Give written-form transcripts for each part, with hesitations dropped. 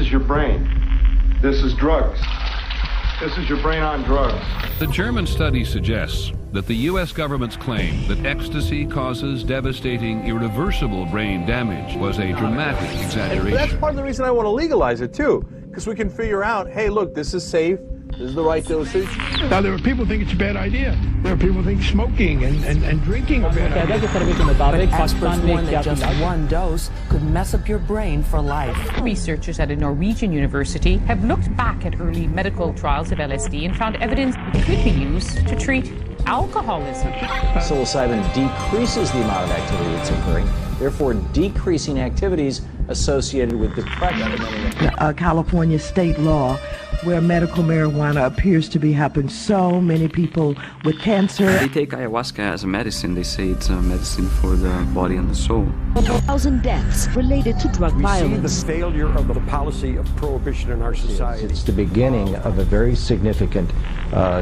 is your brain. This is drugs. This is your brain on drugs. The German study suggests that the U.S. government's claim that ecstasy causes devastating, irreversible brain damage was a dramatic exaggeration. And that's part of the reason I want to legalize it, too, because we can figure out, hey, look, this is safe, this is the right dosage. Now, there are people who think it's a bad idea. There are people who think smoking and drinking are bad ideas. Experts warn that just one dose could mess up your brain for life. Researchers at a Norwegian university have looked back at early medical trials of LSD and found evidence it could be used to treat alcoholism. Psilocybin decreases the amount of activity that's occurring, therefore decreasing activities associated with depression. California state law, where medical marijuana appears to be helping so many people with cancer. They take ayahuasca as a medicine. They say it's a medicine for the body and the soul. 1,000 deaths related to drug violence. We see the failure of the policy of prohibition in our society. It's the beginning of a very significant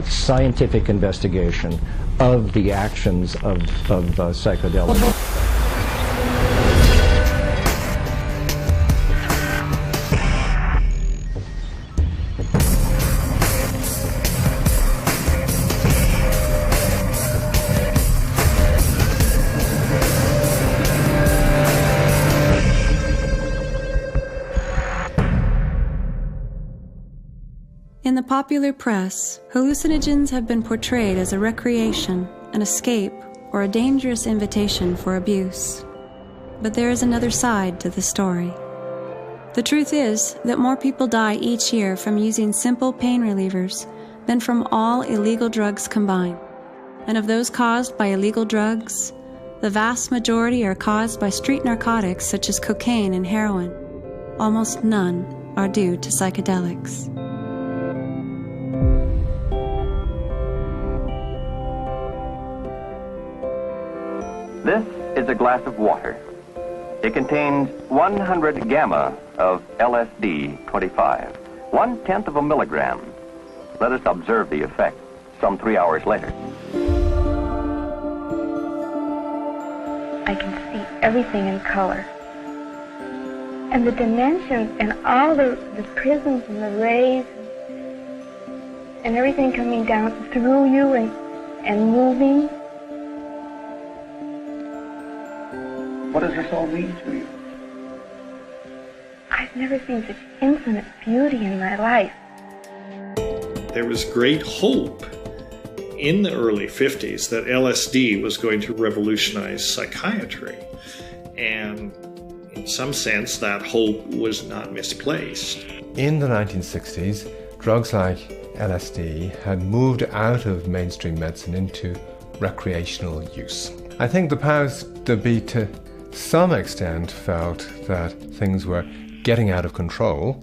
scientific investigation of the actions of psychedelics. In the popular press, hallucinogens have been portrayed as a recreation, an escape, or a dangerous invitation for abuse. But there is another side to the story. The truth is that more people die each year from using simple pain relievers than from all illegal drugs combined. And of those caused by illegal drugs, the vast majority are caused by street narcotics such as cocaine and heroin. Almost none are due to psychedelics. This is a glass of water. It contains 100 gamma of LSD-25, 1/10 of a milligram. Let us observe the effect some 3 hours later. I can see everything in color. And the dimensions and all the prisms and the rays and everything coming down through you and moving. What does this all mean to you? I've never seen such infinite beauty in my life. There was great hope in the early 50s that LSD was going to revolutionize psychiatry. And in some sense, that hope was not misplaced. In the 1960s, drugs like LSD had moved out of mainstream medicine into recreational use. I think the powers that be to some extent felt that things were getting out of control,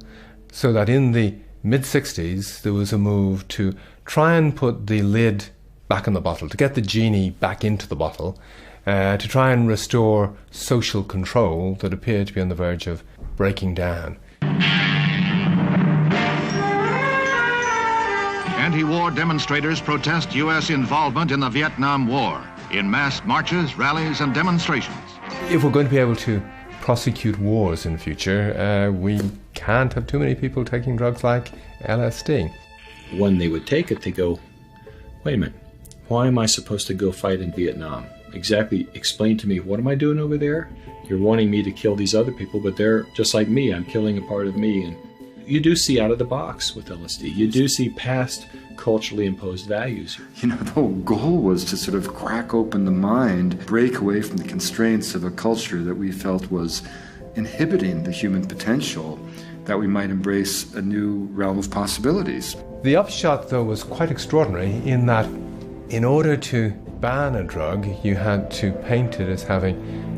so that in the mid-60s there was a move to try and put the lid back in the bottle, to get the genie back into the bottle, to try and restore social control that appeared to be on the verge of breaking down. Anti-war demonstrators protest U.S. involvement in the Vietnam War in mass marches, rallies, and demonstrations. If we're going to be able to prosecute wars in the future, we can't have too many people taking drugs like LSD. When they would take it, they go, wait a minute, why am I supposed to go fight in Vietnam? Exactly, explain to me, what am I doing over there? You're wanting me to kill these other people, but they're just like me, I'm killing a part of me. And you do see out of the box with LSD. You do see past culturally imposed values. You know, the whole goal was to sort of crack open the mind, break away from the constraints of a culture that we felt was inhibiting the human potential, that we might embrace a new realm of possibilities. The upshot, though, was quite extraordinary in that in order to ban a drug, you had to paint it as having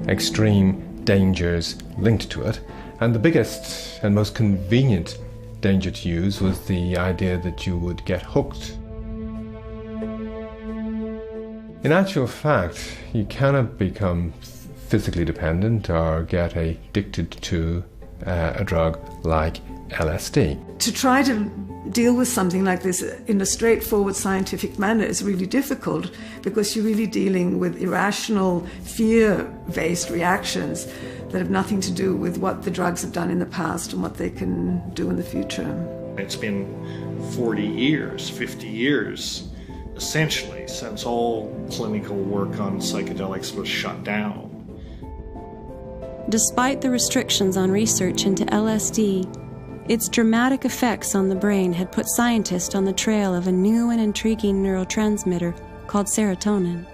extreme dangers linked to it. And the biggest and most convenient danger to use was the idea that you would get hooked. In actual fact, you cannot become physically dependent or get addicted to a drug like LSD. To try to deal with something like this in a straightforward scientific manner is really difficult because you're really dealing with irrational, fear-based reactions that have nothing to do with what the drugs have done in the past and what they can do in the future. It's been 40 years, 50 years, essentially, since all clinical work on psychedelics was shut down. Despite the restrictions on research into LSD, its dramatic effects on the brain had put scientists on the trail of a new and intriguing neurotransmitter called serotonin.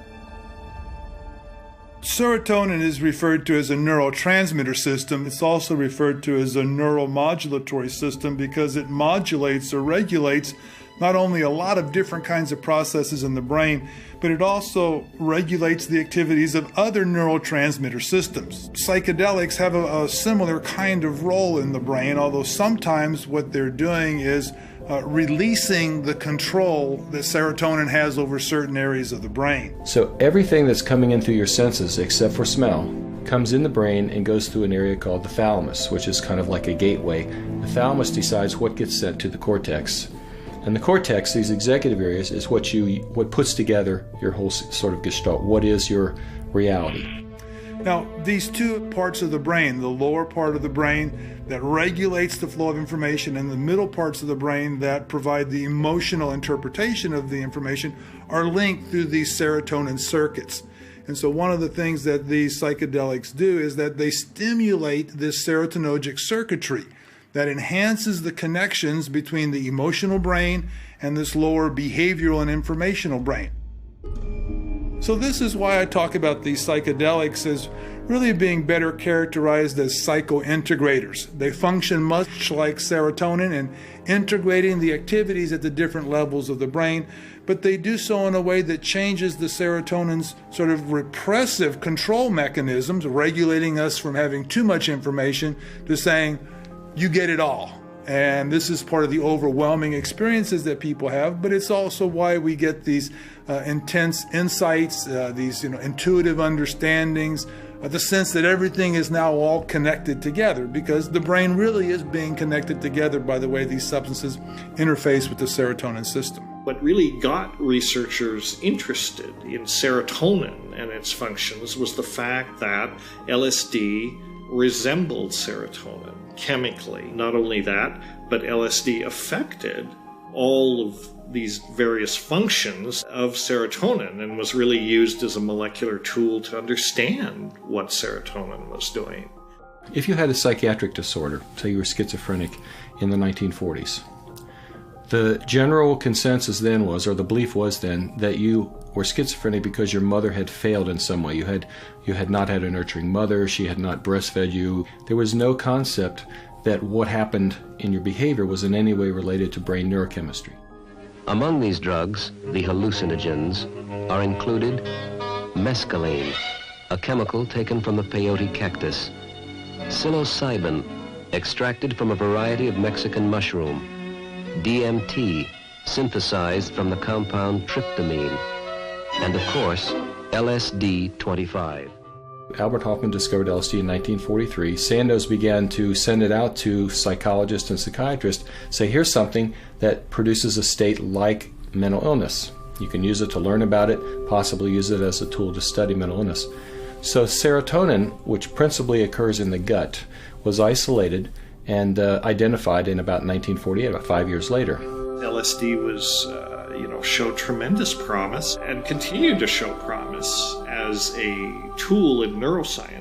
Serotonin is referred to as a neurotransmitter system. It's also referred to as a neuromodulatory system because it modulates or regulates not only a lot of different kinds of processes in the brain, but it also regulates the activities of other neurotransmitter systems. Psychedelics have a similar kind of role in the brain, although sometimes what they're doing is releasing the control that serotonin has over certain areas of the brain. So everything that's coming in through your senses, except for smell, comes in the brain and goes through an area called the thalamus, which is kind of like a gateway. The thalamus decides what gets sent to the cortex. And the cortex, these executive areas, is what puts together your whole sort of gestalt. What is your reality? Now, these two parts of the brain, the lower part of the brain that regulates the flow of information and the middle parts of the brain that provide the emotional interpretation of the information, are linked through these serotonin circuits. And so one of the things that these psychedelics do is that they stimulate this serotonergic circuitry that enhances the connections between the emotional brain and this lower behavioral and informational brain. So this is why I talk about these psychedelics as really being better characterized as psychointegrators. They function much like serotonin in integrating the activities at the different levels of the brain, but they do so in a way that changes the serotonin's sort of repressive control mechanisms, regulating us from having too much information to saying, you get it all. And this is part of the overwhelming experiences that people have, but it's also why we get these intense insights, these intuitive understandings, the sense that everything is now all connected together, because the brain really is being connected together by the way these substances interface with the serotonin system. What really got researchers interested in serotonin and its functions was the fact that LSD resembled serotonin chemically. Not only that, but LSD affected all of these various functions of serotonin and was really used as a molecular tool to understand what serotonin was doing. If you had a psychiatric disorder, say you were schizophrenic in the 1940s, the general consensus then was, or the belief was then, that you were schizophrenic because your mother had failed in some way. You had not had a nurturing mother, she had not breastfed you. There was no concept that what happened in your behavior was in any way related to brain neurochemistry. Among these drugs, the hallucinogens, are included mescaline, a chemical taken from the peyote cactus, psilocybin, extracted from a variety of Mexican mushroom, DMT, synthesized from the compound tryptamine, and of course, LSD-25. Albert Hofmann discovered LSD in 1943. Sandoz began to send it out to psychologists and psychiatrists, say, here's something that produces a state like mental illness. You can use it to learn about it, possibly use it as a tool to study mental illness. So serotonin, which principally occurs in the gut, was isolated and identified in about 1948, about 5 years later. LSD was, showed tremendous promise and continued to show promise as a tool in neuroscience.